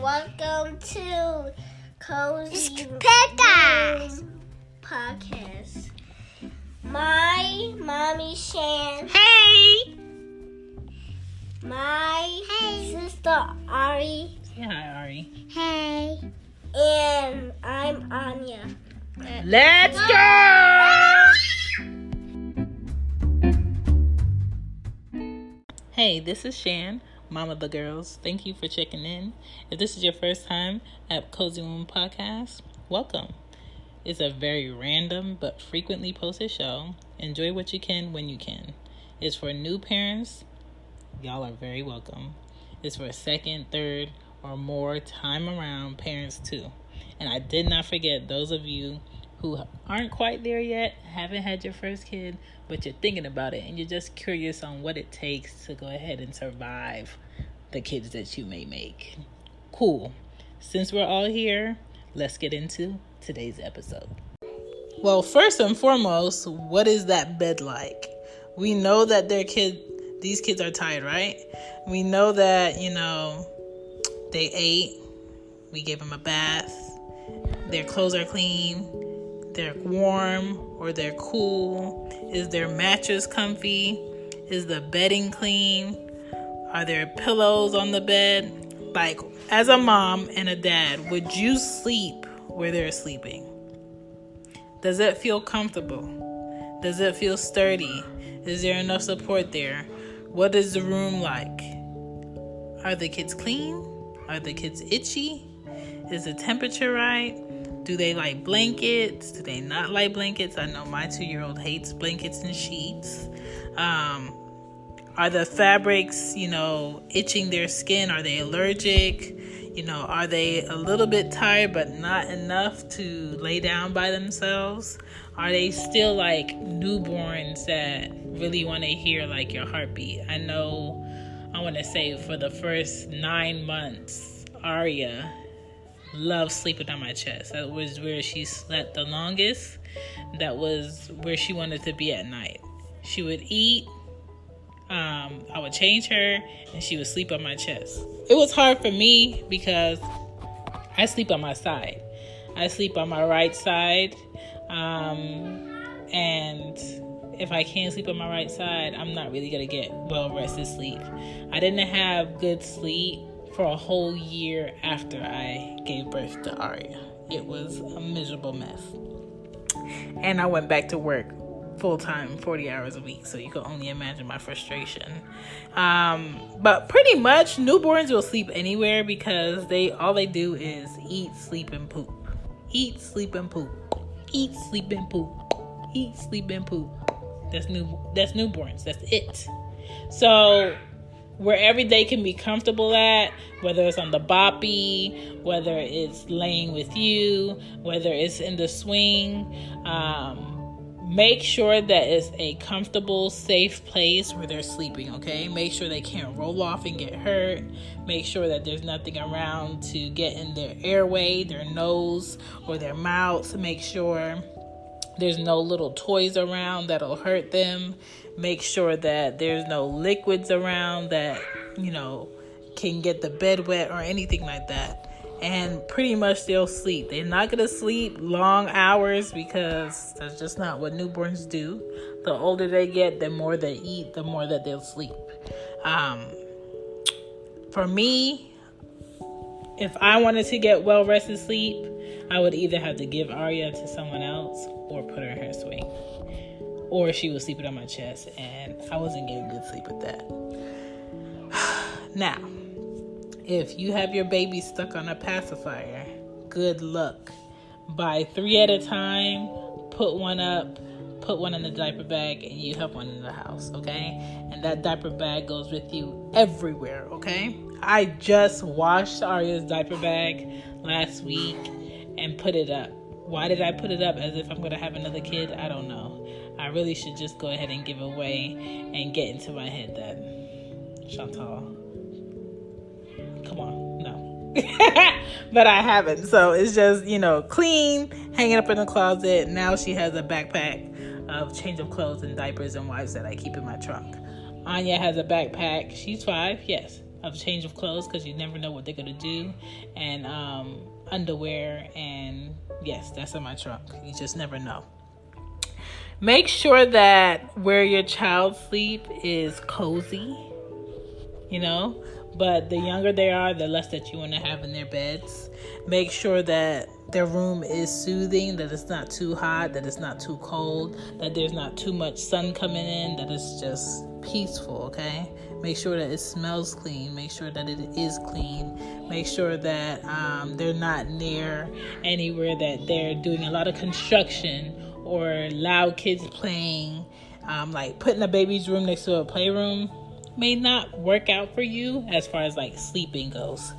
Welcome to Cozy Room Podcast. My mommy Shan. Hey! My sister Ari. Say hi, Ari. Hey. And I'm Anya. Let's go! Hey, this is Shan, mom of the girls. Thank you for checking in. If this is your first time at Cozy Room Podcast, welcome. It's a very random but frequently posted show. Enjoy what you can when you can. It's for new parents. Y'all are very welcome. It's for second, third, or more time around parents too. And I did not forget those of you who aren't quite there yet, haven't had your first kid, but you're thinking about it and you're just curious on what it takes to go ahead and survive the kids that you may make. Cool. Since we're all here, let's get into today's episode. Well, first and foremost, what is that bed like? We know that these kids are tired, right? We know that, they ate, we gave them a bath, their clothes are clean, they're warm or they're cool. Is their mattress comfy? Is the bedding clean? Are there pillows on the bed? Like, as a mom and a dad, would you sleep where they're sleeping? Does it feel comfortable? Does it feel sturdy? Is there enough support there? What is the room like? Are the kids clean? Are the kids itchy? Is the temperature right? Do they like blankets? Do they not like blankets? I know my 2-year-old hates blankets and sheets. Are the fabrics, itching their skin? Are they allergic? Are they a little bit tired but not enough to lay down by themselves? Are they still like newborns that really want to hear like your heartbeat? I know, I want to say for the first 9 months, Aria loved sleeping on my chest. That was where she slept the longest. That was where she wanted to be at night. She would eat. I would change her and she would sleep on my chest. It was hard for me because I sleep on my side. I sleep on my right side. And if I can't sleep on my right side, I'm not really going to get well-rested sleep. I didn't have good sleep for a whole year after I gave birth to Aria. It was a miserable mess. And I went back to work full-time, 40 hours a week, so you can only imagine my frustration. But pretty much, newborns will sleep anywhere because all they do is eat, sleep, and poop. Eat, sleep, and poop. Eat, sleep, and poop. Eat, sleep, and poop. That's newborns. That's it. So wherever they can be comfortable at, whether it's on the boppy, whether it's laying with you, whether it's in the swing, make sure that it's a comfortable, safe place where they're sleeping, okay? Make sure they can't roll off and get hurt. Make sure that there's nothing around to get in their airway, their nose, or their mouth. Make sure there's no little toys around that'll hurt them. Make sure that there's no liquids around that, can get the bed wet or anything like that. And pretty much they'll sleep. They're not going to sleep long hours because that's just not what newborns do. The older they get, the more they eat, the more that they'll sleep. For me, if I wanted to get well-rested sleep, I would either have to give Aria to someone else or put her in her swing. Or she was sleeping on my chest, and I wasn't getting good sleep with that. Now, if you have your baby stuck on a pacifier, good luck. Buy 3 at a time, put one up, put one in the diaper bag, and you have one in the house, okay? And that diaper bag goes with you everywhere, okay? I just washed Aria's diaper bag last week and put it up. Why did I put it up? As if I'm going to have another kid? I don't know. I really should just go ahead and give away and get into my head that Chantal, come on, no. But I haven't. So it's just, clean, hanging up in the closet. Now she has a backpack of change of clothes and diapers and wipes that I keep in my trunk. Anya has a backpack. She's 5, yes. of change of clothes because you never know what they're going to do. And underwear. And yes, that's in my trunk. You just never know. Make sure that where your child sleep is cozy, but the younger they are, the less that you want to have in their beds. Make sure that their room is soothing, that it's not too hot, that it's not too cold, that there's not too much sun coming in, that it's just peaceful, okay? Make sure that it smells clean. Make sure that it is clean. Make sure that they're not near anywhere that they're doing a lot of construction or loud kids playing. Like putting a baby's room next to a playroom may not work out for you as far as like sleeping goes.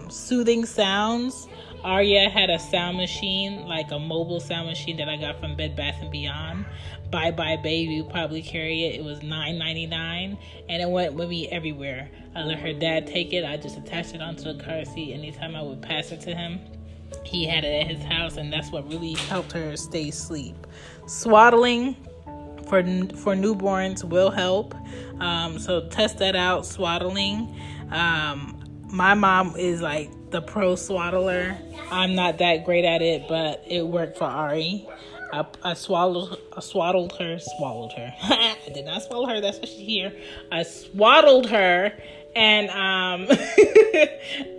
Soothing sounds. Arya had a sound machine, like a mobile sound machine that I got from Bed Bath & Beyond. Bye Bye Baby, you probably carry it. It was $9.99 and it went with me everywhere. I let her dad take it. I just attached it onto the car seat anytime I would pass it to him. He had it at his house, and that's what really helped her stay asleep. Swaddling for newborns will help. So test that out, swaddling. My mom is like the pro swaddler. I'm not that great at it, but it worked for Ari. I swaddled her. I did not swallow her. That's what she hear. I swaddled her, and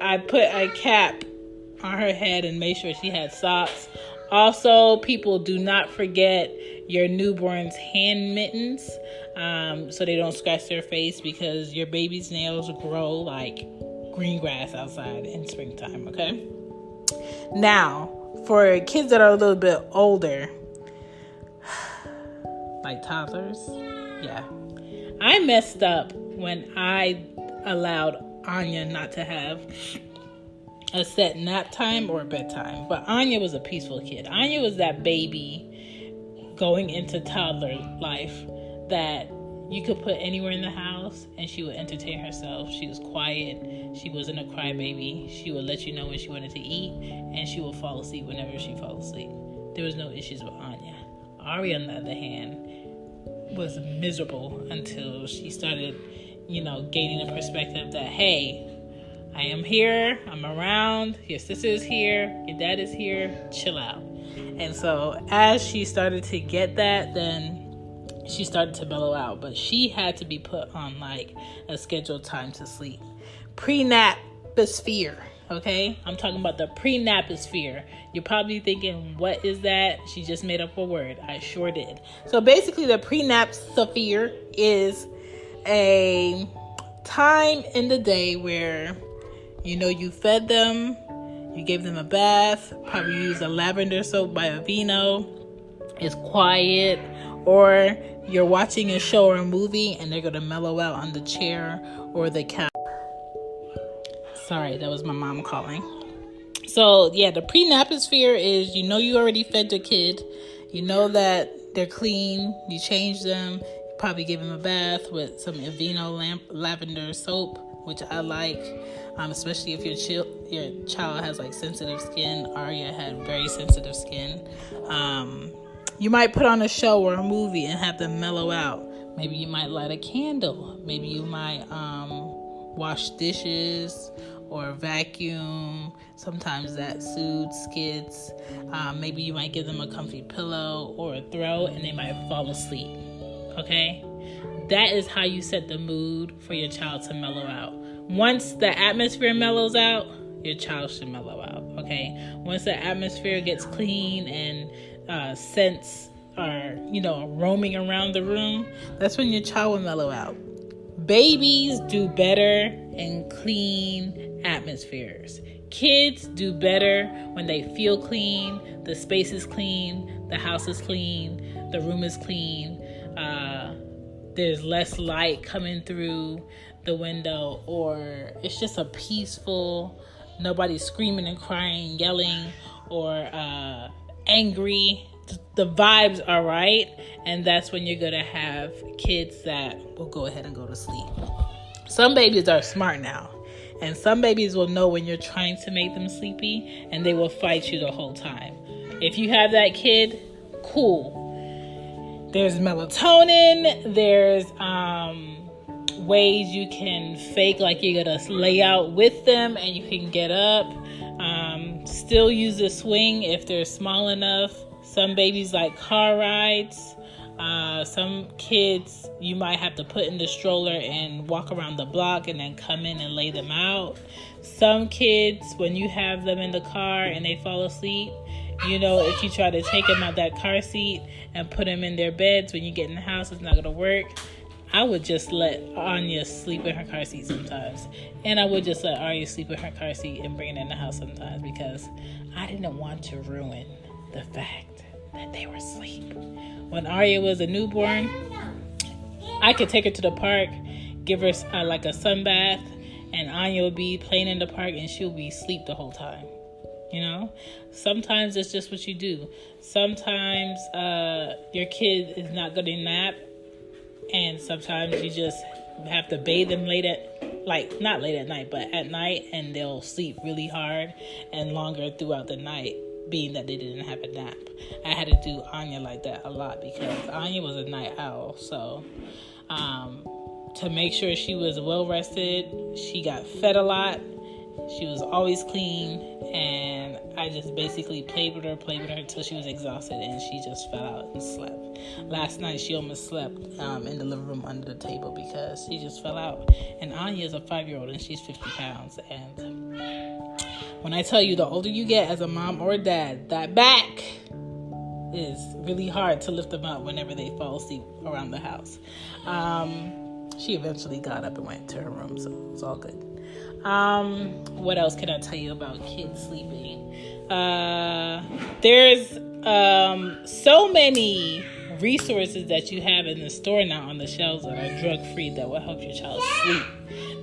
I put a cap on her head and made sure she had socks. Also, people, do not forget your newborn's hand mittens, so they don't scratch their face, because your baby's nails grow like green grass outside in springtime, okay? Now, for kids that are a little bit older, like toddlers, yeah. I messed up when I allowed Anya not to have a set nap time or bedtime. But Anya was a peaceful kid. Anya was that baby going into toddler life that you could put anywhere in the house and she would entertain herself. She was quiet. She wasn't a crybaby. She would let you know when she wanted to eat, and she would fall asleep whenever she fell asleep. There was no issues with Anya. Ari, on the other hand, was miserable until she started, gaining a perspective that, hey, I am here, I'm around, your sister is here, your dad is here, chill out. And so as she started to get that, then she started to mellow out. But she had to be put on like a scheduled time to sleep. Pre-naposphere, okay? I'm talking about the pre-naposphere. You're probably thinking, what is that? She just made up a word. I sure did. So basically the pre-naposphere is a time in the day where you fed them, you gave them a bath, probably used a lavender soap by Aveeno, it's quiet, or you're watching a show or a movie and they're going to mellow out on the chair or the couch. Sorry, that was my mom calling. So, yeah, the pre-naposphere is, you already fed your kid, that they're clean, you change them, you probably give them a bath with some Aveeno lavender soap, which I like, especially if your child has like sensitive skin. Arya had very sensitive skin. You might put on a show or a movie and have them mellow out. Maybe you might light a candle. Maybe you might wash dishes or vacuum. Sometimes that soothes kids. Maybe you might give them a comfy pillow or a throw, and they might fall asleep. Okay? That is how you set the mood for your child to mellow out. Once the atmosphere mellows out, your child should mellow out, okay? Once the atmosphere gets clean and scents are, roaming around the room, that's when your child will mellow out. Babies do better in clean atmospheres. Kids do better when they feel clean, the space is clean, the house is clean, the room is clean, there's less light coming through the window, or it's just a peaceful, nobody's screaming and crying, yelling, or angry. The vibes are right, and that's when you're gonna have kids that will go ahead and go to sleep. Some babies are smart now, and some babies will know when you're trying to make them sleepy, and they will fight you the whole time. If you have that kid, cool. There's melatonin, there's ways you can fake like you're gonna lay out with them and you can get up. Still use the swing if they're small enough. Some babies like car rides. Some kids you might have to put in the stroller and walk around the block and then come in and lay them out. Some kids, when you have them in the car and they fall asleep, if you try to take them out that car seat and put them in their beds when you get in the house, it's not going to work. I would just let Anya sleep in her car seat sometimes. And I would just let Arya sleep in her car seat and bring it in the house sometimes because I didn't want to ruin the fact that they were asleep. When Arya was a newborn, I could take her to the park, give her like a sun bath, and Anya would be playing in the park and she'll be asleep the whole time. Sometimes it's just what you do. Sometimes your kid is not going to nap, and sometimes you just have to bathe them not late at night, but at night, and they'll sleep really hard and longer throughout the night, being that they didn't have a nap. I had to do Anya like that a lot because Anya was a night owl. So to make sure she was well rested, she got fed a lot. She was always clean, and I just basically played with her until she was exhausted, and she just fell out and slept. Last night, she almost slept in the living room under the table because she just fell out. And Anya is a 5-year-old, and she's 50 pounds. And when I tell you, the older you get as a mom or a dad, that back is really hard to lift them up whenever they fall asleep around the house. She eventually got up and went to her room, so it's all good. What else can I tell you about kids sleeping? There's so many resources that you have in the store now on the shelves that are drug-free that will help your child sleep.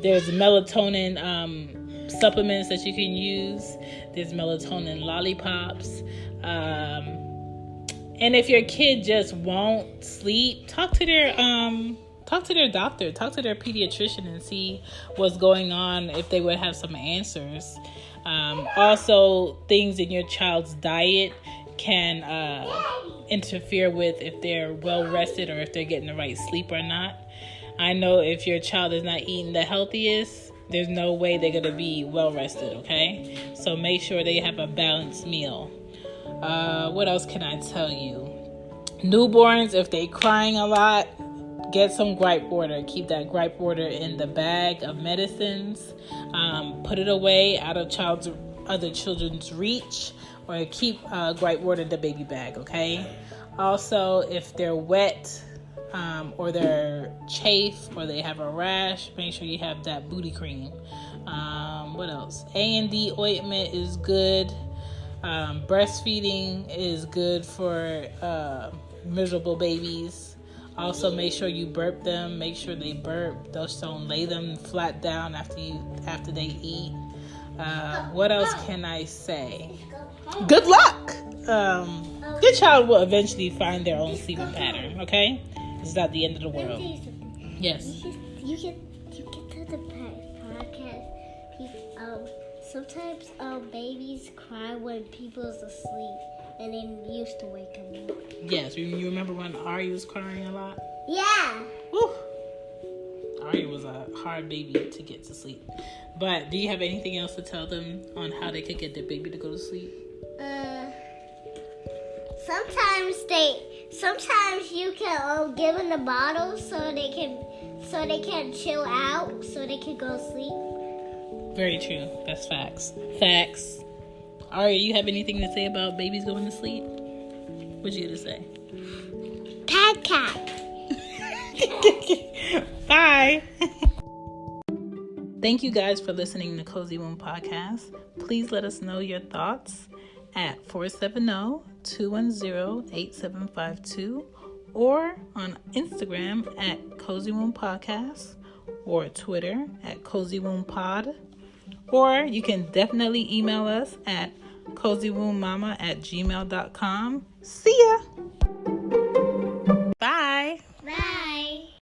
There's melatonin supplements that you can use. There's melatonin lollipops. And if your kid just won't sleep, talk to their doctor, talk to their pediatrician and see what's going on, if they would have some answers. Also, things in your child's diet can interfere with if they're well rested or if they're getting the right sleep or not. I know if your child is not eating the healthiest, there's no way they're going to be well rested, okay? So make sure they have a balanced meal. What else can I tell you? Newborns, if they're crying a lot, get some gripe water. Keep that gripe water in the bag of medicines. Put it away out of other children's reach, or keep gripe water in the baby bag, okay? Also, if they're wet or they're chafe or they have a rash, make sure you have that booty cream. What else? A&D ointment is good. Breastfeeding is good for miserable babies. Also, make sure you burp them. Make sure they burp. Just don't lay them flat down after they eat. What else can I say? Good luck. Your child will eventually find their own sleeping pattern. Okay, it's not the end of the world. Yes. You get to the podcast. Sometimes babies cry when people's asleep, and then you used to wake them up. Yes, you remember when Ari was crying a lot? Yeah. Woo. Ari was a hard baby to get to sleep. But do you have anything else to tell them on how they could get their baby to go to sleep? Sometimes you can give them the bottle so they can chill out, so they can go sleep. Very true. That's facts. Facts. Ari, you have anything to say about babies going to sleep? What you gonna say? Podcast. Bye. Thank you guys for listening to Cozy Womb Podcast. Please let us know your thoughts at 470-210-8752 or on Instagram at Cozy Womb Podcast or Twitter at Cozy Womb Pod. Or you can definitely email us at cozywombbmama@gmail.com. See ya. Bye. Bye.